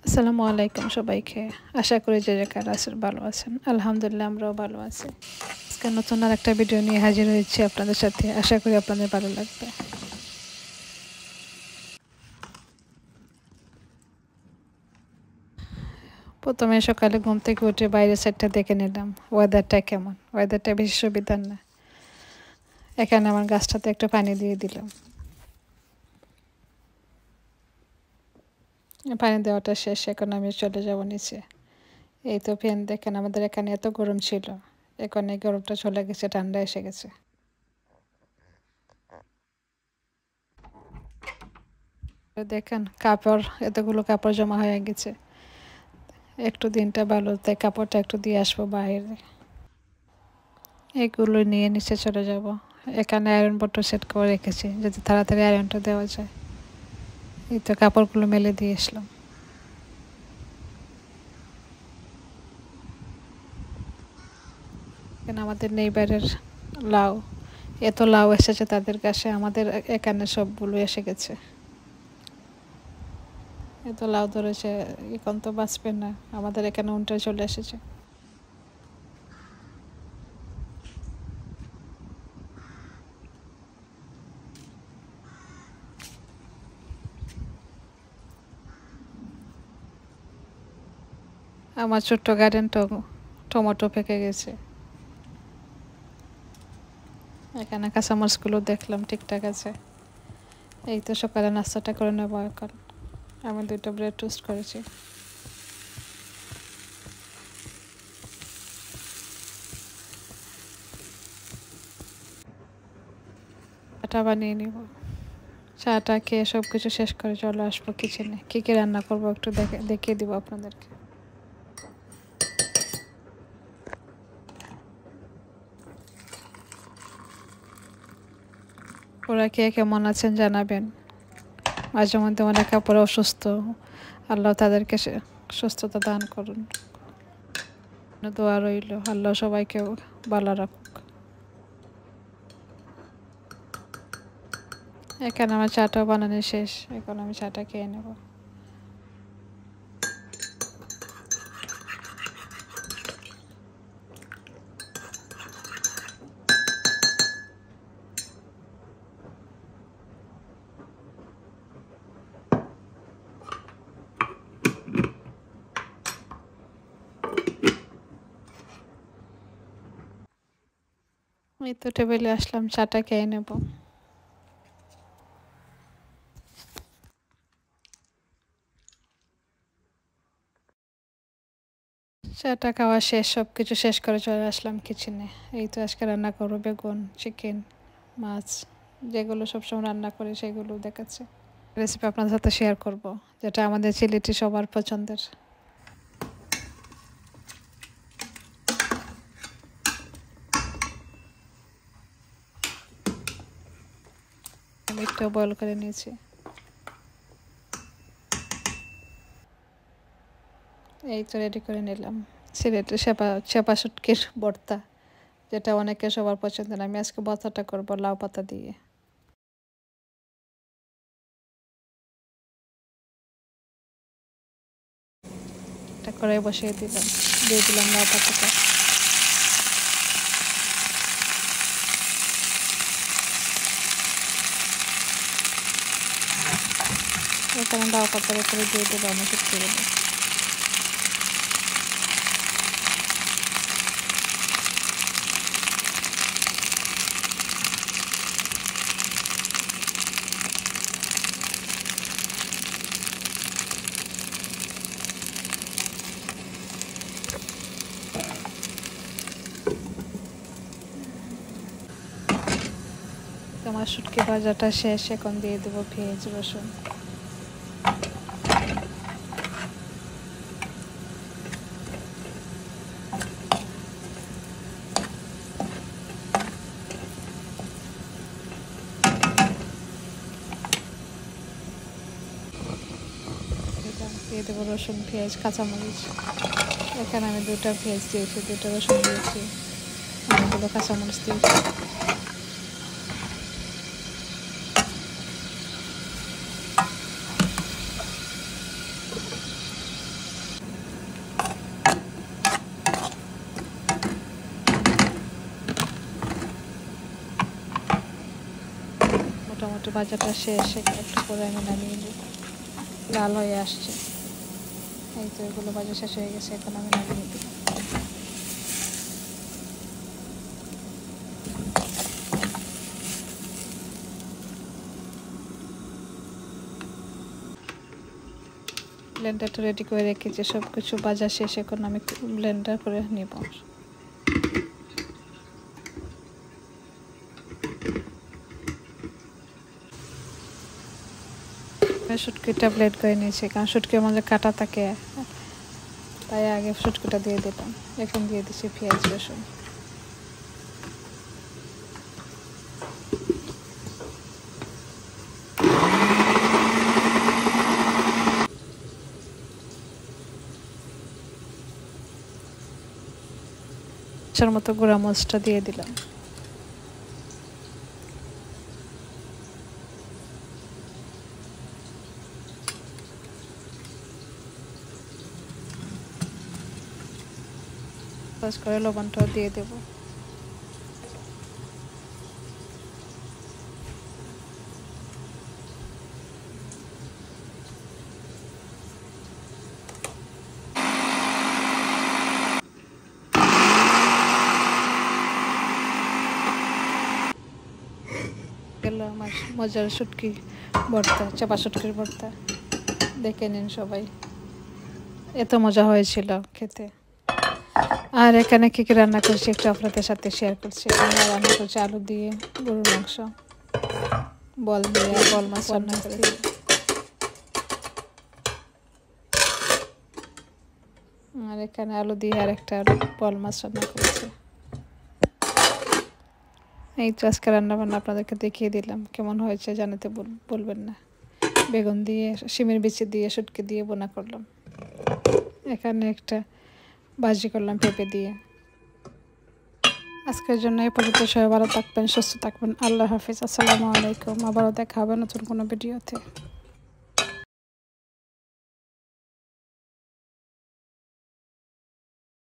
আসসালামু আলাইকুম সবাইকে। আশা করি যে যেখানে আছেন ভালো আছেন। আলহামদুলিল্লাহ আমরাও ভালো আছি। আজকে নতুন আরেকটা ভিডিও নিয়ে হাজির হয়েছি আপনাদের সাথে। আশা করি আপনাদের ভালো লাগবে। প্রথমে সকালে ঘুম থেকে উঠে বাইরের সাইডটা দেখে নিলাম ওয়েদারটা কেমন। ওয়েদারটা বেশি সুবিধার না। এখানে আমার গাছটাতে একটু পানি দিয়ে দিলাম। পানি দেওয়াটা শেষ, এখন আমি চলে যাব নিচে। এই তো ফ্যান দেখেন, আমাদের এখানে এত গরম ছিল, এখন এই গরমটা চলে গেছে, ঠান্ডা এসে গেছে। দেখেন কাপড়, এতগুলো কাপড় জমা হয়ে গেছে। একটু দিনটা ভালো, তাই কাপড়টা একটু দিয়ে আসবো বাইরে। এগুলো নিয়ে নিচে চলে যাব। এখানে আয়রন বোর্ডটা সেট করে রেখেছি যাতে তাড়াতাড়ি আয়রনটা দেওয়া যায়। এই তো কাপড়গুলো মেলে দিয়ে আসলাম। এখানে আমাদের নেইবারের লাউ, এত লাউ এসেছে তাদের কাছে, আমাদের এখানে সবগুলো এসে গেছে। এত লাউ ধরেছে, এখন তো বাঁচবে না, আমাদের এখানে উল্টে চলে এসেছে। আমার ছোট্ট গার্ডেনটা টমেটো পেকে গেছে। এখানে কাঁচামরিচগুলো দেখলাম ঠিকঠাক আছে। এই তো সকালে নাস্তাটা করে নেবো। এখন আমি 2টা ব্রেড টোস্ট করেছি। চাটা বানিয়ে নিব। চাটা খেয়ে সব কিছু শেষ করে চলে আসবো কিচেনে। কী কী রান্না করবো একটু দেখিয়ে দিব আপনাদেরকে। ওরা কে কেমন আছেন জানাবেন। মাঝে মধ্যে অনেক কাপড় অসুস্থ, আল্লাহ তাদেরকে সুস্থতা দান করুন। দোয়া রইল, আল্লাহ সবাইকে ভালো রাখুক। এখানে আমার চাটাও বানানো শেষ, এখন আমি চাটা খেয়ে নেব। এই তো টেবিলে আসলাম, চাটা খেয়ে নেব। চাটা খাওয়া শেষ, সব কিছু শেষ করে চলে আসলাম কিচেনে। এই তো আজকে রান্না করবো বেগুন, চিকেন, মাছ, যেগুলো সবসময় রান্না করি সেগুলো দেখাচ্ছে। রেসিপি আপনাদের সাথে শেয়ার করব, যেটা আমাদের ছেলেটি সবার পছন্দের। আমি একটু বয়েল করে নিয়েছি। এই তো রেডি করে নিলাম সিলেটের চেপা শুটকির ভর্তা, যেটা অনেকে সবার পছন্দের। আমি আজকে ভর্তাটা করবো লাউ পাতা দিয়ে। একটা কড়াই বসিয়ে দিলাম, দিয়ে দিলাম লাউ পাতাটা। এখানে লাউ পাতার উপরে দিয়ে দেবো আমি শুটকিগুলো। আমার শুটকি ভাজাটা শেষ, এখন দিয়ে দেবো পেঁয়াজ রসুন। দিয়ে দেবো রসুন, পেঁয়াজ, কাঁচামরিচ। এখানে আমি 2টা পেঁয়াজ দিয়েছি, 2টা রসুন দিয়েছি, অনেকগুলো কাঁচামরিচ দিয়েছি। টমেটো ভাজাটা শেষ, একটু করে আমি নামিয়ে নিই। লাল হয়ে আসছে, এই তো এগুলো ভাজা শেষ হয়ে গেছে, এখন আমি নামিয়ে দিই। ব্লেন্ডারটা রেডি করে রেখেছি, সব কিছু ভাজা শেষ, এখন আমি ব্লেন্ডার করে নিব। শুটকিটা ব্লেন্ড করে নিয়েছি, কারণ শুটকির মধ্যে কাটা থাকে, তাই আগে শুটকিটা দিয়ে দিলাম। এখন দিয়ে দিচ্ছি পেঁয়াজ রসুন। মতো গুঁড়া মরিচটা দিয়ে দিলাম। করে লবণটাও দিয়ে দেব। আমার মজার শুটকি ভর্তা, চাপা শুটকির ভর্তা, দেখে নিন সবাই, এত মজা হয়েছিল খেতে। আর এখানে কী কী রান্না করছি একটু আপনাদের সাথে শেয়ার করছি। আমরা রান্না করছি আলু দিয়ে গরুর মাংস, বল দিয়ে বল মাছ রান্না করেছি। আর এখানে আলু দিয়ে আর একটা বল মাছ রান্না করেছি। এই তো আজকে রান্নাবান্না আপনাদেরকে দেখিয়ে দিলাম, কেমন হয়েছে জানাতে বলবেন না। বেগুন দিয়ে, শিমের বিচি দিয়ে, শুটকি দিয়ে বোনা করলাম। এখানে একটা ভাজি করলাম পেঁপে দিয়ে। আজকের জন্য এই পর্যন্ত, সবাই ভালো থাকবেন, সুস্থ থাকবেন। আল্লাহ হাফিজ, আসসালামু আলাইকুম। আবারও দেখা হবে নতুন কোনো ভিডিওতে।